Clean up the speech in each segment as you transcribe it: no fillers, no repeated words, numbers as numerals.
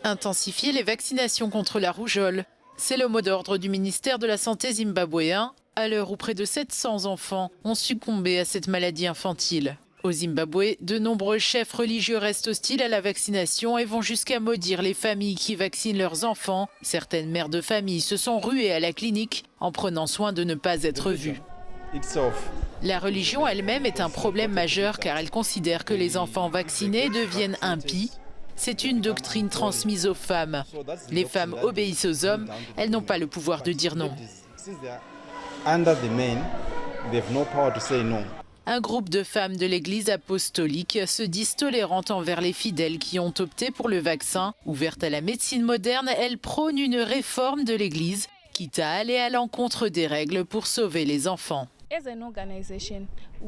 Intensifier les vaccinations contre la rougeole. C'est le mot d'ordre du ministère de la Santé zimbabwéen, à l'heure où près de 700 enfants ont succombé à cette maladie infantile. Au Zimbabwe, de nombreux chefs religieux restent hostiles à la vaccination et vont jusqu'à maudire les familles qui vaccinent leurs enfants. Certaines mères de famille se sont ruées à la clinique en prenant soin de ne pas être vues. La religion elle-même est un problème majeur car elle considère que les enfants vaccinés deviennent impies. C'est une doctrine transmise aux femmes. Les femmes obéissent aux hommes, elles n'ont pas le pouvoir de dire non. Un groupe de femmes de l'Église apostolique se disent tolérantes envers les fidèles qui ont opté pour le vaccin. Ouverte à la médecine moderne, elle prône une réforme de l'Église, quitte à aller à l'encontre des règles pour sauver les enfants.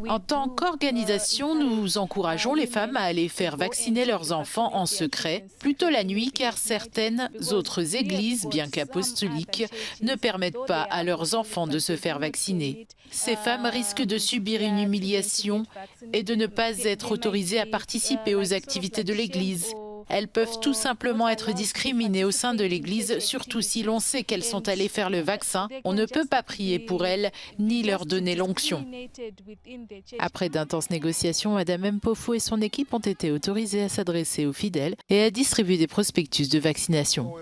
En tant qu'organisation, nous encourageons les femmes à aller faire vacciner leurs enfants en secret, plutôt la nuit, car certaines autres églises, bien qu'apostoliques, ne permettent pas à leurs enfants de se faire vacciner. Ces femmes risquent de subir une humiliation et de ne pas être autorisées à participer aux activités de l'église. Elles peuvent tout simplement être discriminées au sein de l'Église, surtout si l'on sait qu'elles sont allées faire le vaccin. On ne peut pas prier pour elles, ni leur donner l'onction. Après d'intenses négociations, Mme Mpofu et son équipe ont été autorisées à s'adresser aux fidèles et à distribuer des prospectus de vaccination.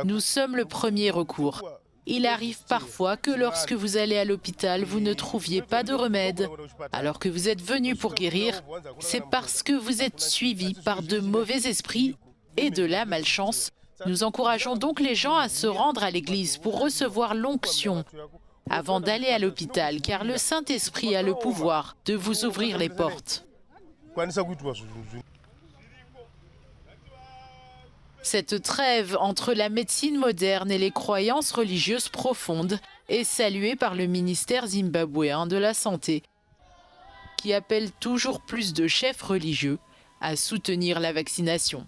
Nous sommes le premier recours. Il arrive parfois que lorsque vous allez à l'hôpital, vous ne trouviez pas de remède. Alors que vous êtes venu pour guérir, c'est parce que vous êtes suivi par de mauvais esprits et de la malchance. Nous encourageons donc les gens à se rendre à l'église pour recevoir l'onction avant d'aller à l'hôpital, car le Saint-Esprit a le pouvoir de vous ouvrir les portes. Cette trêve entre la médecine moderne et les croyances religieuses profondes est saluée par le ministère zimbabwéen de la Santé, qui appelle toujours plus de chefs religieux à soutenir la vaccination.